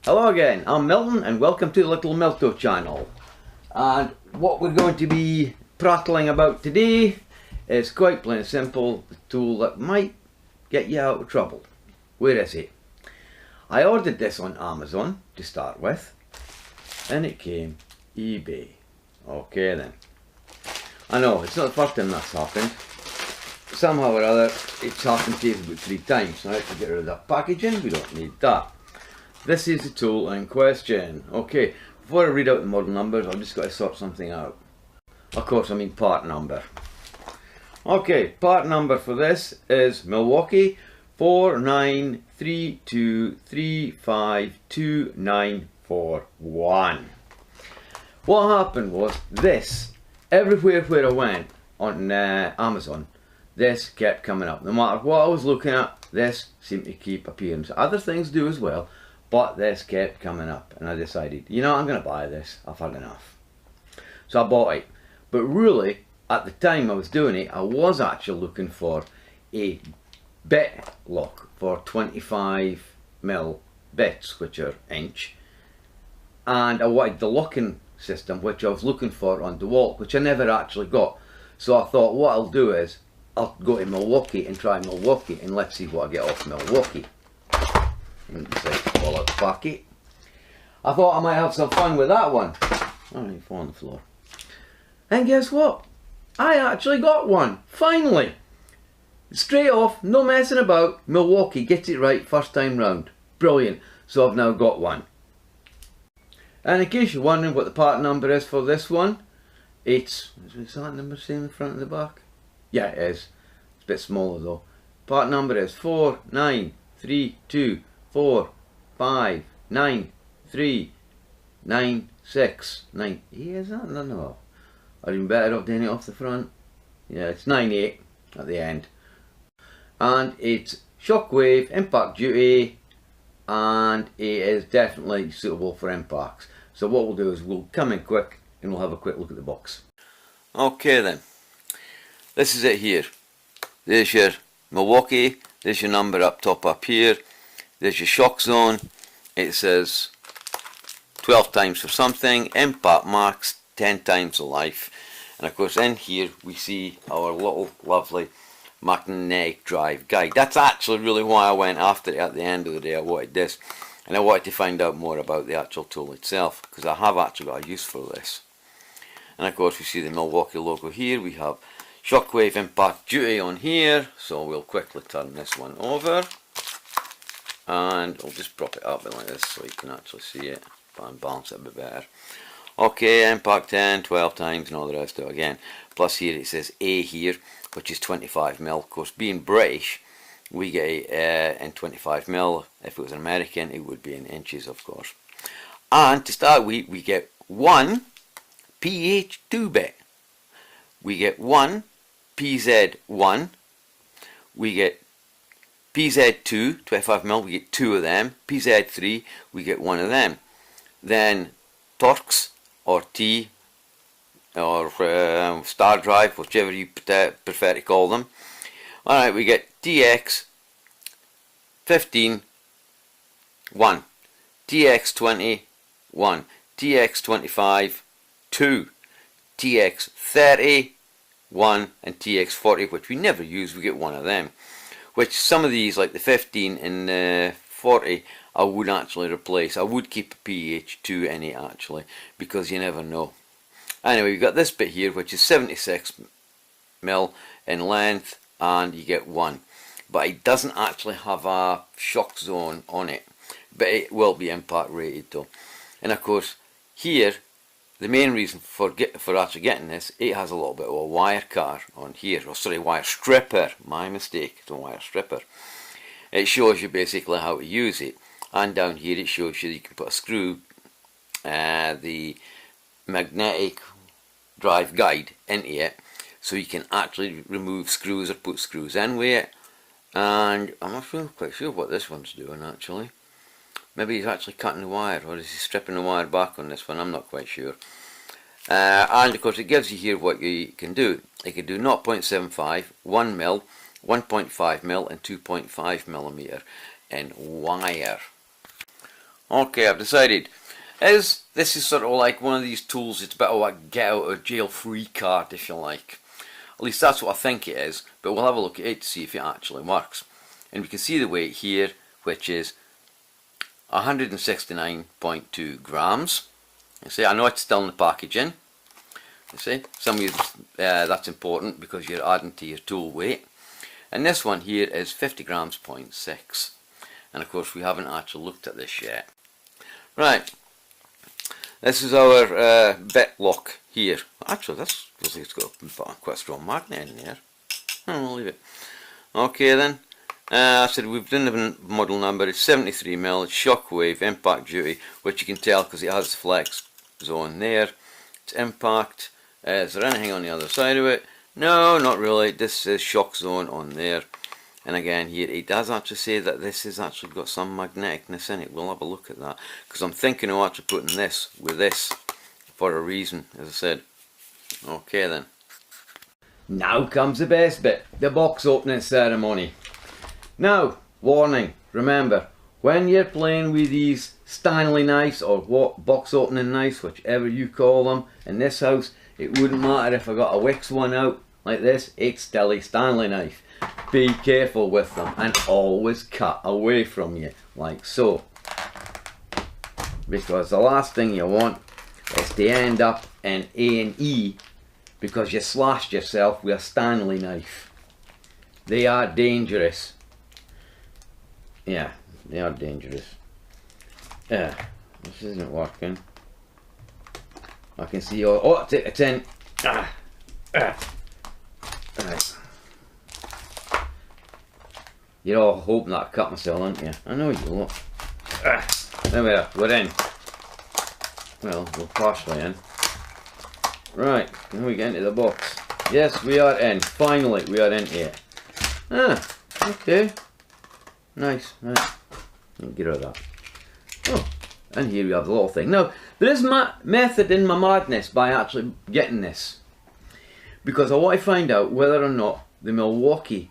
Hello again, I'm Milton and welcome to the Little Milto channel. And what we're going to be prattling about today is quite plain and simple, the tool that might get you out of trouble. Where is it? I ordered this on Amazon to start with and it came eBay. Okay then. I know, it's not the first time that's happened. Somehow or other it's happened to us about 3 times. Now I have to get rid of that packaging, we don't need that. This is the tool in question. Okay, before I read out the model numbers, I've just got to sort something out. Of course, I mean part number. Okay, part number for this is Milwaukee 4932352941. What happened was this, everywhere where I went on Amazon, this kept coming up. No matter what I was looking at, this seemed to keep appearing. So other things do as well. But this kept coming up and I decided, you know, I'm going to buy this, I've had enough. So I bought it. But really, at the time I was doing it, I was actually looking for a bit lock for 25mm bits, which are inch. And I wanted the locking system, which I was looking for on DeWalt, which I never actually got. So I thought what I'll do is, I'll go to Milwaukee and try Milwaukee and let's see what I get off Milwaukee. And it's like, fall out the packet. I thought I might have some fun with that one. Oh, you fall on the floor. And guess what? I actually got one. Finally. Straight off, no messing about. Milwaukee gets it right first time round. Brilliant. So I've now got one. And in case you're wondering what the part number is for this one, is that number same in the front and the back? Yeah, it is. It's a bit smaller though. Part number is 4932. 4, 5, 9, 3, 9, 6, 9. Is that? No. Are you better off doing it off the front? Yeah, it's 98 at the end. And it's shockwave, impact duty, and it is definitely suitable for impacts. So what we'll do is we'll come in quick and we'll have a quick look at the box. Okay then. This is it here. There's your Milwaukee, there's your number up top up here. There's your shock zone. It says 12 times for something, impact marks 10 times the life. And of course in here we see our little lovely magnetic drive guide. That's actually really why I went after it at the end of the day. I wanted this and I wanted to find out more about the actual tool itself because I have actually got a use for this. And of course we see the Milwaukee logo here. We have shockwave impact duty on here, so we'll quickly turn this one over. And I'll just prop it up like this so you can actually see it and balance it a bit better. Okay, impact 10, 12 times and all the rest of it again. Plus here it says A here, which is 25mm. Of course, being British, we get it in 25mm. If it was American, it would be in inches, of course. And to start with, we get one PH2 bit. We get one PZ1. We get PZ2, 25mm, we get 2 of them. PZ3, we get 1 of them. Then Torx or T or Star Drive, whichever you prefer to call them. Alright, we get TX15, 1. TX20, 1. TX25, 2. TX30, 1. And TX40, which we never use, we get 1 of them. Which some of these, like the 15 and 40, I would actually replace. I would keep a PH2 in it actually, because you never know. Anyway, we've got this bit here, which is 76mm in length, and you get 1. But it doesn't actually have a shock zone on it, but it will be impact rated though. And of course, here, the main reason for actually getting this, it has a little bit of a wire car on here, or sorry, wire stripper, my mistake, it's a wire stripper. It shows you basically how to use it, and down here it shows you that you can put a screw, the magnetic drive guide into it, so you can actually remove screws or put screws in with it. And I'm not quite sure what this one's doing actually. Maybe he's actually cutting the wire, or is he stripping the wire back on this one? I'm not quite sure. And of course it gives you here what you can do. You can do 0.75, 1mm, 1.5mm and 2.5mm in wire. Okay, I've decided. As this is sort of like one of these tools, it's a bit of a get out of jail free card, if you like. At least that's what I think it is, but we'll have a look at it to see if it actually works. And we can see the weight here, which is 169.2 grams. You see, I know it's still in the packaging. You see, some of you, that's important because you're adding to your tool weight. And this one here is 50 grams, 0.6. And of course we haven't actually looked at this yet. Right, this is our bit lock here. Actually, this looks like it's got quite a strong magnet in there. I'll leave it. Okay then, I said we've done the model number. It's 73mm, it's shockwave, impact duty, which you can tell because it has the flex zone there. It's impact. Is there anything on the other side of it? No, not really. This says shock zone on there. And again here it does actually say that this has actually got some magneticness in it. We'll have a look at that because I'm thinking of actually putting this with this for a reason, as I said. Okay then. Now comes the best bit, the box opening ceremony. Now, warning, remember, when you're playing with these Stanley knives or what box opening knives, whichever you call them, in this house, it wouldn't matter if I got a Wix one out like this, it's still a Stanley knife. Be careful with them and always cut away from you, like so. Because the last thing you want is to end up in A&E because you slashed yourself with a Stanley knife. They are dangerous. Yeah, they are dangerous. Yeah, this isn't working. I can see all. Oh, it's in. Right. You're all hoping that I cut myself, aren't you? I know you will. There we are. We're in. Well, we're partially in. Right, now we get into the box. Yes, we are in. Finally, we are into it. Okay. Nice, right. Get rid of that. Oh, and here we have the little thing. Now, there is method in my madness by actually getting this. Because I want to find out whether or not the Milwaukee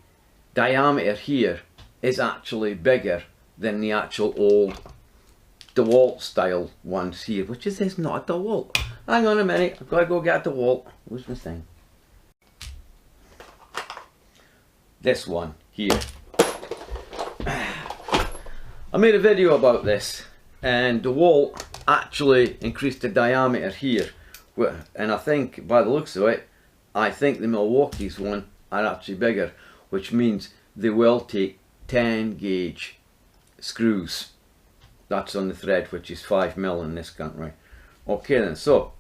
diameter here is actually bigger than the actual old DeWalt style ones here. Which is this? Not a DeWalt. Hang on a minute, I've got to go get a DeWalt. Where's my thing? This one here. I made a video about this and DeWalt actually increased the diameter here, and I think by the looks of it, I think the Milwaukee's one are actually bigger, which means they will take 10 gauge screws. That's on the thread, which is 5mm in this country. Okay then, so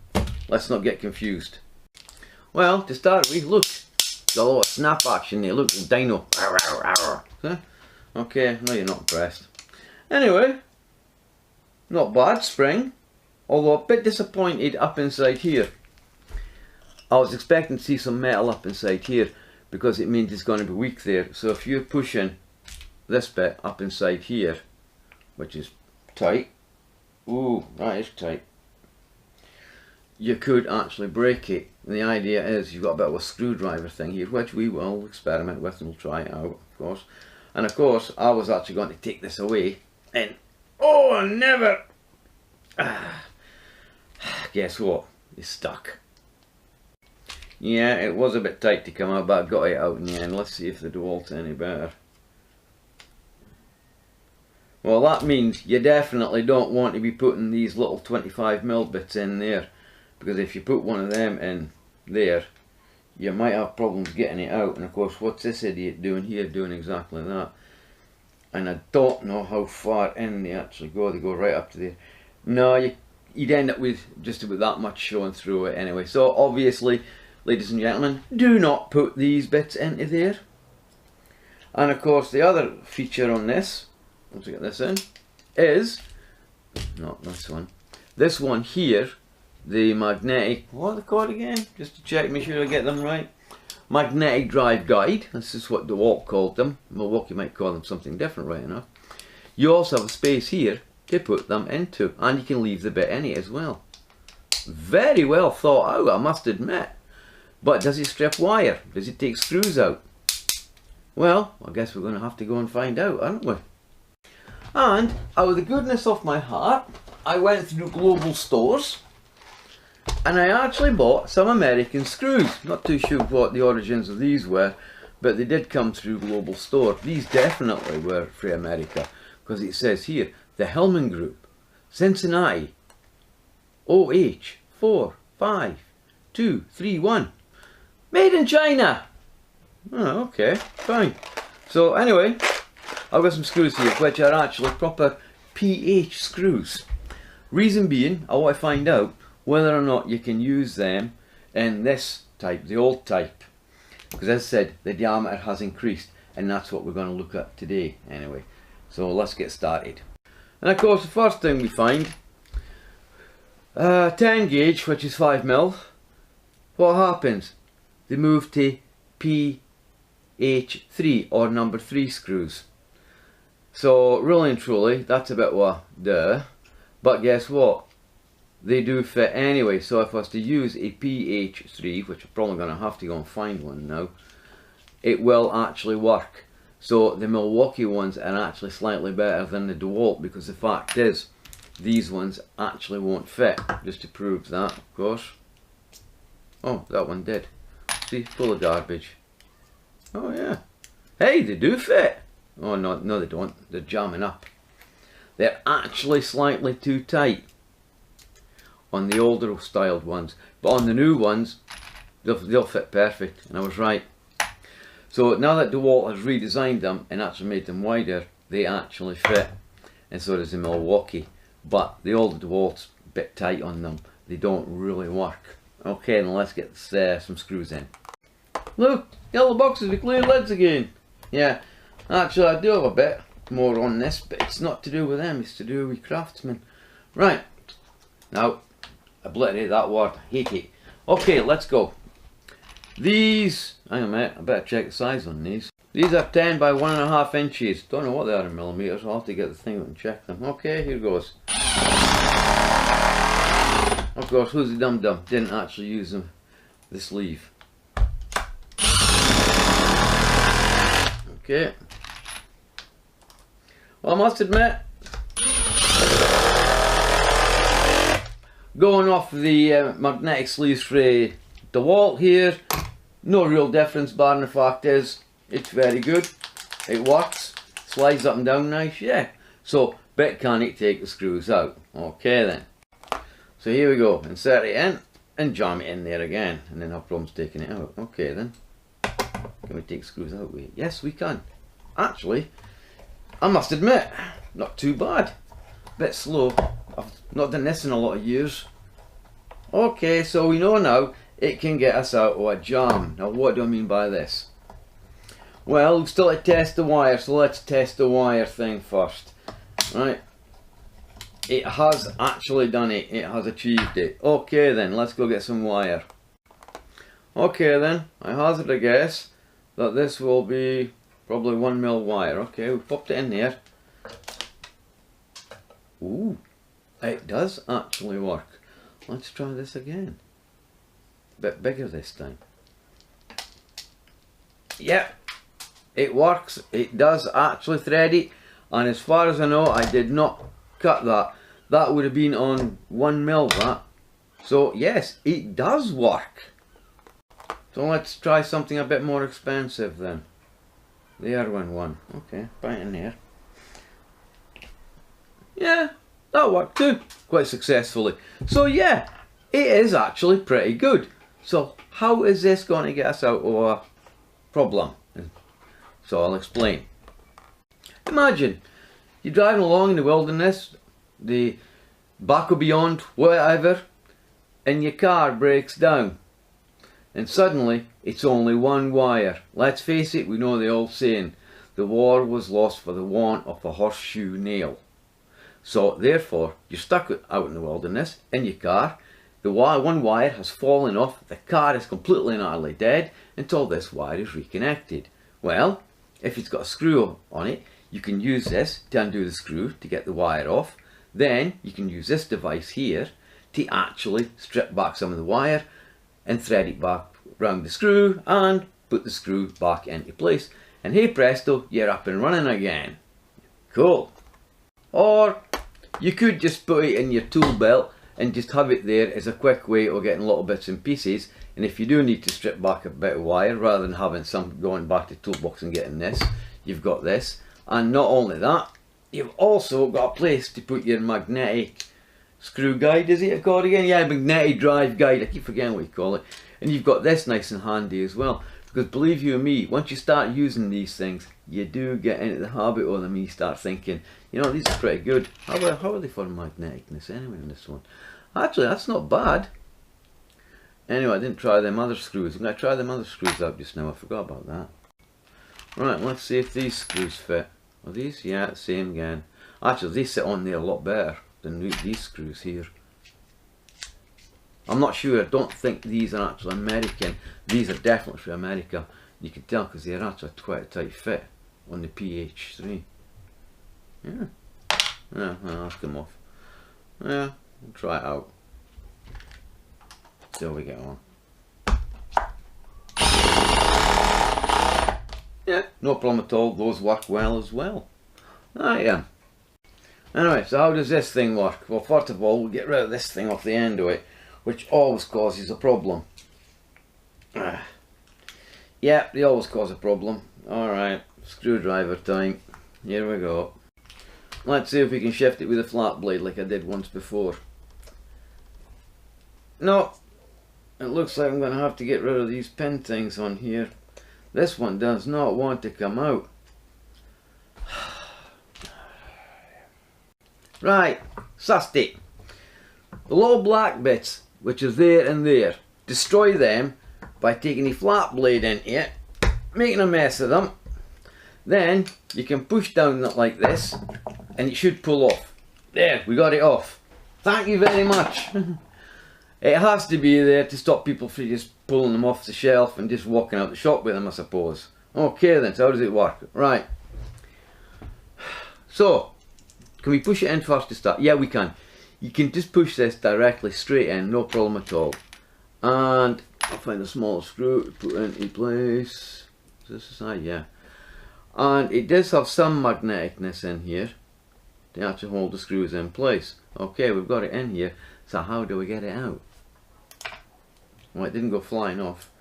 let's not get confused. Well, to start with, look, there's a lot of snap action there. Look, the dino. Okay, no, you're not impressed. Anyway, not bad spring, although a bit disappointed up inside here. I was expecting to see some metal up inside here because it means it's going to be weak there. So if you're pushing this bit up inside here, which is tight, ooh, that is tight, you could actually break it. And the idea is you've got a bit of a screwdriver thing here, which we will experiment with and we'll try it out, of course. And of course, I was actually going to take this away and, oh, never! Guess what? It's stuck. Yeah, it was a bit tight to come out, but I got it out in the end. Let's see if the DeWalt's any better. Well, that means you definitely don't want to be putting these little 25mm bits in there, because if you put one of them in there, you might have problems getting it out. And of course, what's this idiot doing here? Doing exactly that. And I don't know how far in they actually go. They go right up to there. No, you'd end up with just about that much showing through it anyway. So obviously, ladies and gentlemen, do not put these bits into there. And of course, the other feature on this, once we get this in, is, not this one, this one here, the magnetic, what are they called again? Just to check, make sure I get them right. Magnetic drive guide. This is what DeWalt called them. Milwaukee might call them something different, right enough. You also have a space here to put them into, and you can leave the bit in it as well. Very well thought out, I must admit. But does it strip wire? Does it take screws out? Well, I guess we're going to have to go and find out, aren't we? And out of the goodness of my heart, I went through global stores and I actually bought some American screws. Not too sure what the origins of these were, but they did come through global store. These definitely were for America, because it says here, the Hellman Group, Cincinnati, OH45231, made in China. Oh, okay, fine. So anyway, I've got some screws here which are actually proper PH screws. Reason being, I want to find out whether or not you can use them in this type, the old type. Because as I said, the diameter has increased, and that's what we're going to look at today anyway. So let's get started. And of course the first thing we find, 10 gauge, which is 5mm. What happens? They move to PH3 or number 3 screws. So really and truly, that's a bit duh. But guess what? They do fit anyway. So if I was to use a PH3, which I'm probably going to have to go and find one now, it will actually work. So the Milwaukee ones are actually slightly better than the DeWalt, because the fact is, these ones actually won't fit. Just to prove that, of course. Oh, that one did. See, full of garbage. Oh yeah. Hey, they do fit. Oh no, no they don't. They're jamming up. They're actually slightly too tight on the older styled ones, but on the new ones, they'll fit perfect, and I was right. So now that DeWalt has redesigned them and actually made them wider, they actually fit, and so does the Milwaukee. But the older DeWalt's a bit tight on them. They don't really work. Okay, then let's get some screws in. Look, yellow boxes with clear lids again. Yeah, actually I do have a bit more on this, but it's not to do with them, it's to do with Craftsman. Right, now, obliterate that word, hate it. Okay, let's go. These, hang on a minute, I better check the size on these. These are 10 by 1.5 inches. Don't know what they are in millimeters, I'll have to get the thing out and check them. Okay, here goes. Of course, who's the dum-dum? Didn't actually use the sleeve. Okay. Well, I must admit, going off the magnetic sleeves for DeWalt here, no real difference, bar the fact is, it's very good. It works, slides up and down nice, yeah. So, bit can it take the screws out. Okay then. So here we go, insert it in and jam it in there again, and then have problems taking it out. Okay then. Can we take screws out with it? Yes, we can. Actually, I must admit, not too bad. Bit slow. I've not done this in a lot of years. Okay, so we know now it can get us out of a jam. Now what do I mean by this? Well, we've still to test the wire, so let's test the wire thing first. Right. It has actually done it. It has achieved it. Okay then, let's go get some wire. Okay then, I hazard a guess that this will be probably 1mm wire. Okay, we popped it in there. Ooh, it does actually work. Let's try this again. A bit bigger this time. Yep, it works. It does actually thread it, and as far as I know, I did not cut that. That would have been on 1mm that. So yes, it does work. So let's try something a bit more expensive then. The Irwin one. Okay, right in there. Yeah, that worked too, quite successfully. So yeah, it is actually pretty good. So how is this going to get us out of a problem? So I'll explain. Imagine you're driving along in the wilderness, the back or beyond, whatever, and your car breaks down. And suddenly, it's only one wire. Let's face it, we know the old saying, the war was lost for the want of a horseshoe nail. So therefore, you're stuck out in the wilderness, in your car, the one wire has fallen off, the car is completely and utterly dead, until this wire is reconnected. Well, if it's got a screw on it, you can use this to undo the screw to get the wire off. Then, you can use this device here to actually strip back some of the wire and thread it back around the screw and put the screw back into place, and hey presto, you're up and running again. Cool. or you could just put it in your tool belt and just have it there as a quick way of getting little bits and pieces. And if you do need to strip back a bit of wire, rather than having some going back to the toolbox and getting this, you've got this. And not only that, you've also got a place to put your magnetic screw guide, is it called again? Yeah, magnetic drive guide, I keep forgetting what you call it. And you've got this nice and handy as well. Because believe you me, once you start using these things, you do get into the habit of them and you start thinking, you know, these are pretty good. How are they for magneticness anyway on this one? Actually, that's not bad. Anyway, I didn't try them other screws. I'm going to try them other screws out just now. I forgot about that. Right, let's see if these screws fit. Are these? Yeah, same again. Actually, they sit on there a lot better than these screws here. I'm not sure. I don't think these are actually American. These are definitely from America. You can tell because they're actually quite a tight fit on the PH3. Yeah. Yeah, I'll ask them off. Yeah, we'll try it out. See how we get on. Yeah, no problem at all. Those work well as well. Ah, yeah. Anyway, so how does this thing work? Well, first of all, we'll get rid of this thing off the end of it, which always causes a problem. Yeah, they always cause a problem. Alright, screwdriver time. Here we go. Let's see if we can shift it with a flat blade like I did once before. No, it looks like I'm going to have to get rid of these pin things on here. This one does not want to come out. Right, sussed it. The little black bits, which are there and there, destroy them by taking a flat blade into it, making a mess of them. Then you can push down that like this and it should pull off. There, we got it off. Thank you very much. It has to be there to stop people from just pulling them off the shelf and just walking out the shop with them, I suppose. Okay then, so how does it work? Right. So, can we push it in first to start? Yeah, we can. You can just push this directly straight in, no problem at all. And I'll find a small screw to put into place. Is this the side? Yeah. And it does have some magneticness in here to actually hold the screws in place. Okay, we've got it in here. So how do we get it out? Well, it didn't go flying off.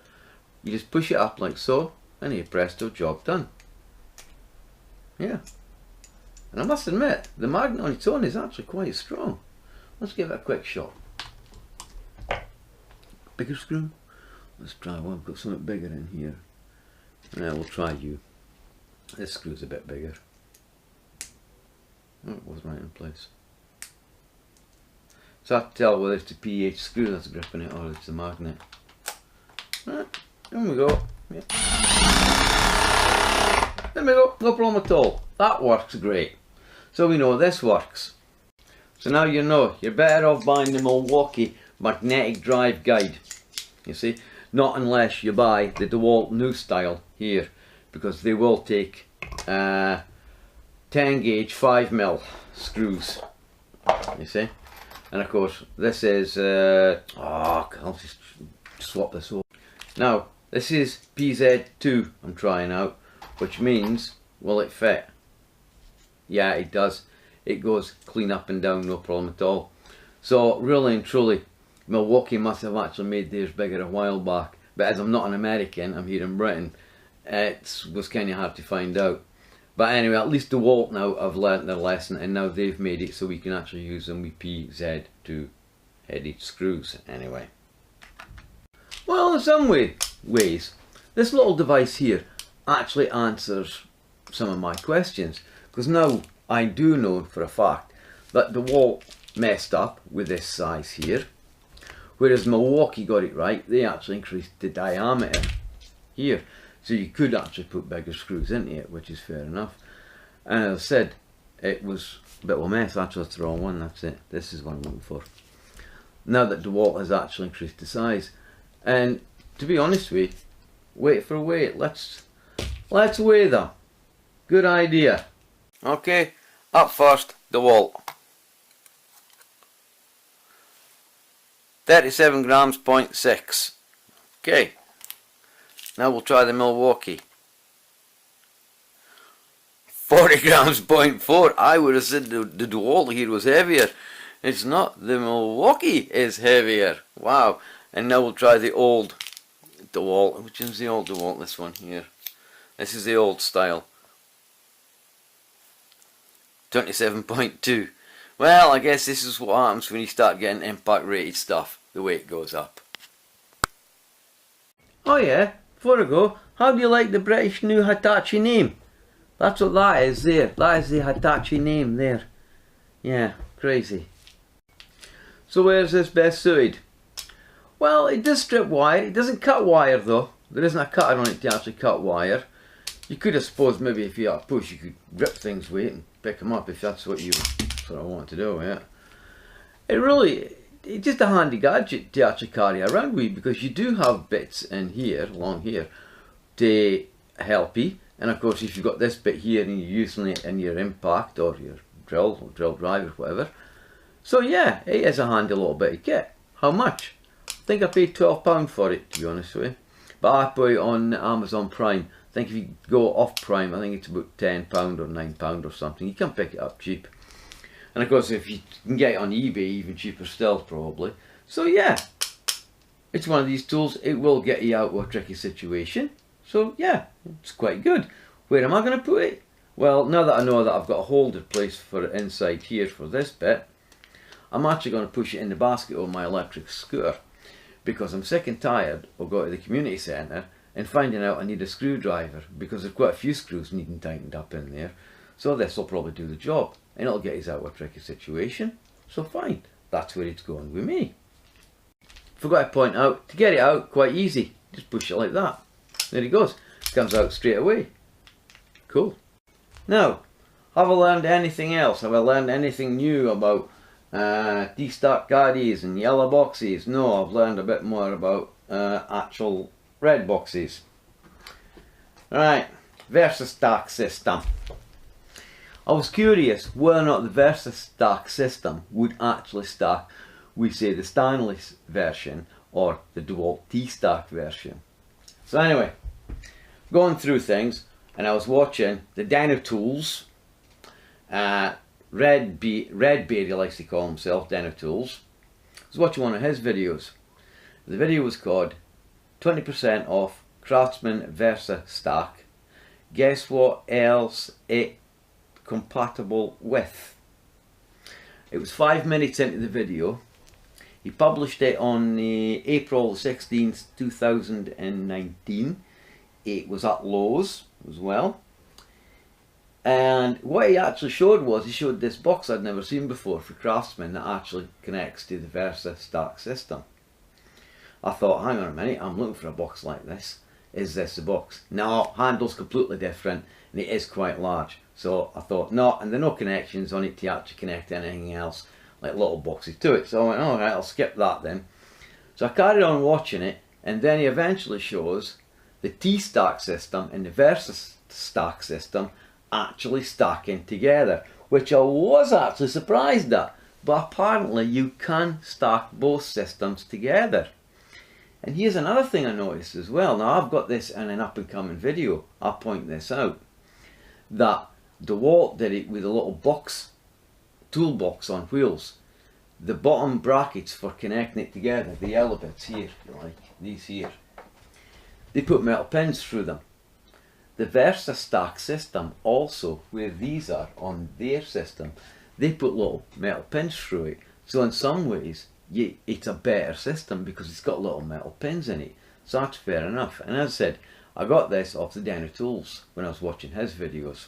You just push it up like so, and you presto, job done. Yeah. And I must admit, the magnet on its own is actually quite strong. Let's give it a quick shot. Bigger screw? Let's try one. I've got something bigger in here. Yeah, we'll try you. This screw's a bit bigger. Oh, it was right in place. So I have to tell whether it's the PH screw that's gripping it or it's the magnet. Right, there we go. Yeah. There we go, no problem at all. That works great. So we know this works. So now you know, you're better off buying the Milwaukee magnetic drive guide. You see, not unless you buy the DeWalt new style here, because they will take 10 gauge 5mm screws. You see. And of course, this is, I'll just swap this over. Now, this is PZ2 I'm trying out, which means, will it fit? Yeah, it does. It goes clean up and down, no problem at all. So, really and truly, Milwaukee must have actually made theirs bigger a while back. But as I'm not an American, I'm here in Britain, it was kind of hard to find out. But anyway, at least DeWalt now have learnt their lesson, and now they've made it so we can actually use them with PZ2 headed screws anyway. Well, in some ways, this little device here actually answers some of my questions, because now I do know for a fact that DeWalt messed up with this size here, whereas Milwaukee got it right. They actually increased the diameter here. So you could actually put bigger screws into it, which is fair enough. And as I said, it was a bit of a mess. Actually, that's the wrong one. That's it. This is what I'm looking for. Now that DeWalt has actually increased the size. And to be honest with you, weight for weight. Let's weigh them. Good idea. Okay, up first, DeWalt. 37 grams, 0.6. Okay. Now we'll try the Milwaukee. 40 grams, 0.4. I would have said the DeWalt here was heavier. It's not. The Milwaukee is heavier. Wow. And now we'll try the old DeWalt. Which is the old DeWalt? This one here. This is the old style. 27.2. Well, I guess this is what happens when you start getting impact rated stuff. The weight goes up. Oh yeah, before I go, how do you like the British new Hitachi name? That's what that is there. That is the Hitachi name there. Yeah, crazy. So where's this best suited? Well, it does strip wire. It doesn't cut wire though. There isn't a cutter on it to actually cut wire. You could have supposed maybe if you had a push you could rip things with it and pick them up if that's what you sort of want to do, yeah. It's just a handy gadget to actually carry around with because you do have bits in here, along here, to help you. And of course if you've got this bit here and you're using it in your impact or your drill or drill drive or whatever. So yeah, it is a handy little bit of kit. How much? I think I paid £12 for it, to be honest with you. But I bought it on Amazon Prime. I think if you go off Prime, I think it's about £10 or £9 or something. You can pick it up cheap. And of course if you can get it on eBay, even cheaper still probably. So yeah, it's one of these tools. It will get you out of a tricky situation. So yeah, it's quite good. Where am I going to put it? Well, now that I know that I've got a holder place for it inside here for this bit, I'm actually going to push it in the basket on my electric scooter. Because I'm sick and tired of going to the community centre and finding out I need a screwdriver because there's quite a few screws needing tightened up in there. So this will probably do the job and it'll get us out of a tricky situation. So fine, that's where it's going with me. Forgot to point out, to get it out, quite easy. Just push it like that. There it goes. Comes out straight away. Cool. Now, have I learned anything else? Have I learned anything new about D-Stack caddies and yellow boxes? No, I've learned a bit more about actual red boxes. Right, VersaStack system. I was curious whether or not the VersaStack system would actually stack with, say, the Stanley's version or the DeWalt D-Stack version. So anyway, going through things, and I was watching the Dino Tools, Redbeard, he likes to call himself, Dino Tools. I was watching one of his videos. The video was called 20% off Craftsman VersaStack. Guess what else it compatible with? It was 5 minutes into the video. He published it on April 16th, 2019. It was at Lowe's as well. And what he actually showed was, he showed this box I'd never seen before for Craftsman that actually connects to the VersaStack system. I thought, hang on a minute, I'm looking for a box like this. Is this the box? No, handle's completely different and it is quite large. So I thought, no, and there are no connections on it to actually connect anything else, like little boxes to it. So I went, alright, I'll skip that then. So I carried on watching it, and then he eventually shows the T-Stack system and the VersaStack system actually stacking together, which I was actually surprised at. But apparently you can stack both systems together. And here's another thing I noticed as well. Now I've got this in an up and coming video. I'll point this out. That DeWalt did it with a little box, toolbox on wheels. The bottom brackets for connecting it together, the yellow bits here, like these here, they put metal pins through them. The VersaStack system also, where these are on their system, they put little metal pins through it. So in some ways, it's a better system because it's got little metal pins in it. So that's fair enough. And as I said, I got this off the Dino Tools when I was watching his videos.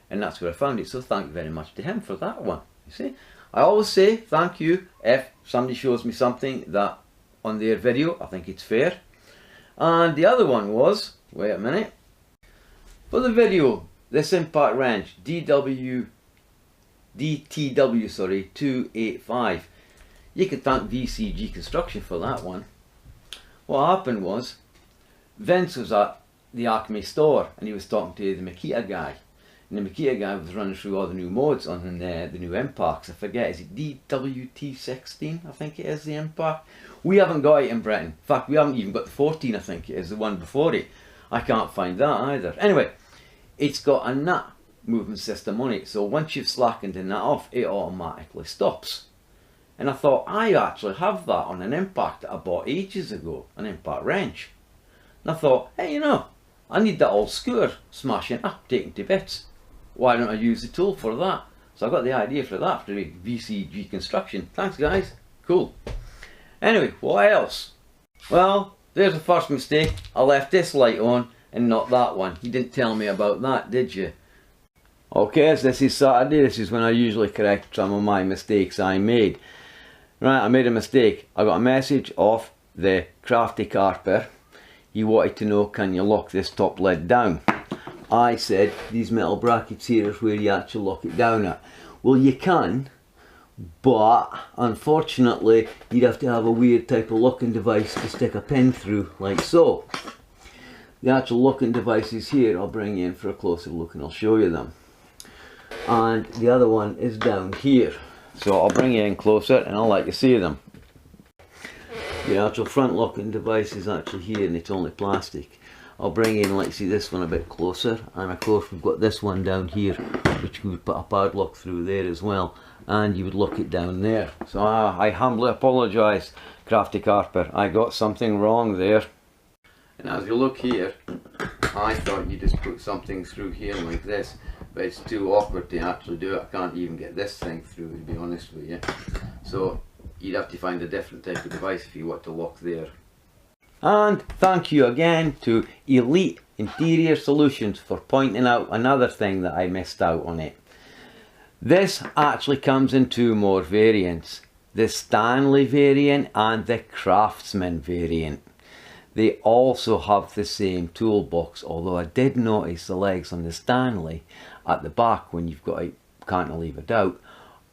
And that's where I found it. So thank you very much to him for that one. You see, I always say thank you if somebody shows me something that on their video I think it's fair. And the other one was, wait a minute, for the video, this impact wrench DTW 285. You can thank VCG Construction for that one. What happened was, Vince was at the Acme store and he was talking to the Makita guy. And the Makita guy was running through all the new modes on the new impacts. I forget, is it DWT16? I think it is the impact. We haven't got it in Britain. In fact, we haven't even got the 14, I think it is, the one before it. I can't find that either. Anyway, it's got a nut movement system on it, so once you've slackened in that off, it automatically stops. And I thought, I actually have that on an impact that I bought ages ago, an impact wrench. And I thought, hey, you know, I need that old scooter smashing up, taken to bits. Why don't I use the tool for that? So I got the idea for that, for the VCG construction. Thanks guys, cool. Anyway, what else? Well, there's the first mistake. I left this light on and not that one. You didn't tell me about that, did you? Okay, so this is Saturday. This is when I usually correct some of my mistakes I made. Right, I made a mistake. I got a message off the crafty carper. He wanted to know, can you lock this top lid down? I said, these metal brackets here is where you actually lock it down at. Well, you can, but unfortunately you'd have to have a weird type of locking device to stick a pin through, like so. The actual locking device is here. I'll bring you in for a closer look and I'll show you them. And the other one is down here. So I'll bring you in closer and I'll let you see them. The actual front locking device is actually here and it's only plastic. I'll bring in, let you see this one a bit closer, and of course we've got this one down here which we would put a padlock through there as well, and you would lock it down there. So I humbly apologise, crafty carper, I got something wrong there. And as you look here, I thought you just put something through here like this, but it's too awkward to actually do it. I can't even get this thing through, to be honest with you. So you'd have to find a different type of device if you want to lock there. And thank you again to Elite Interior Solutions for pointing out another thing that I missed out on it. This actually comes in two more variants, the Stanley variant and the Craftsman variant. They also have the same toolbox, although I did notice the legs on the Stanley at the back when you've got it cantilevered out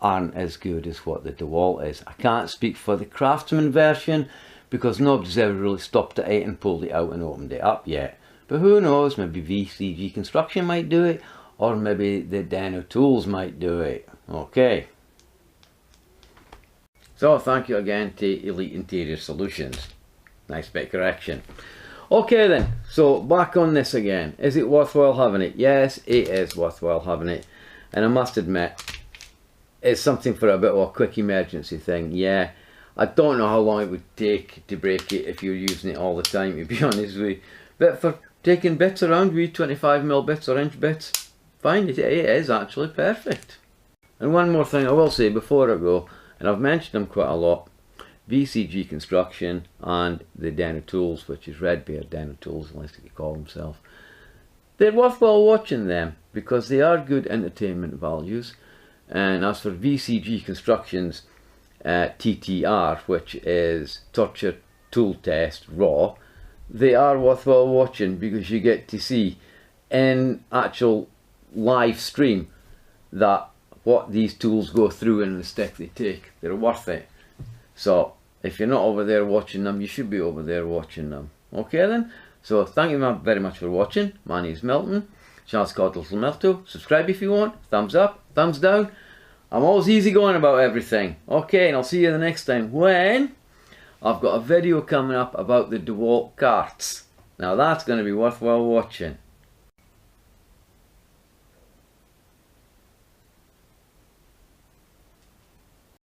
aren't as good as what the DeWalt is. I can't speak for the Craftsman version because nobody's ever really stopped at it and pulled it out and opened it up yet. But who knows, maybe VCG Construction might do it, or maybe the Dano Tools might do it. Okay. So thank you again to Elite Interior Solutions. Nice bit of correction. Okay then, so back on this again. Is it worthwhile having it? Yes, it is worthwhile having it. And I must admit, it's something for a bit of a quick emergency thing. Yeah, I don't know how long it would take to break it if you're using it all the time, to be honest with you. But for taking bits around with 25mm bits or inch bits, fine, it is actually perfect. And one more thing I will say before I go, and I've mentioned them quite a lot, VCG Construction and the Dano Tools, which is Red Bear Dano Tools, unless they call themselves. They're worthwhile watching them because they are good entertainment values. And as for VCG Construction's TTR, which is Torture Tool Test Raw, they are worthwhile watching because you get to see in actual live stream that what these tools go through and the stick they take. They're worth it. So if you're not over there watching them, you should be over there watching them. Okay then, so thank you very much for watching. My name is Milton, channel's called Little Milto. Subscribe if you want, thumbs up, thumbs down. I'm always easy going about everything. Okay, and I'll see you the next time when I've got a video coming up about the DeWalt carts. Now that's going to be worthwhile watching.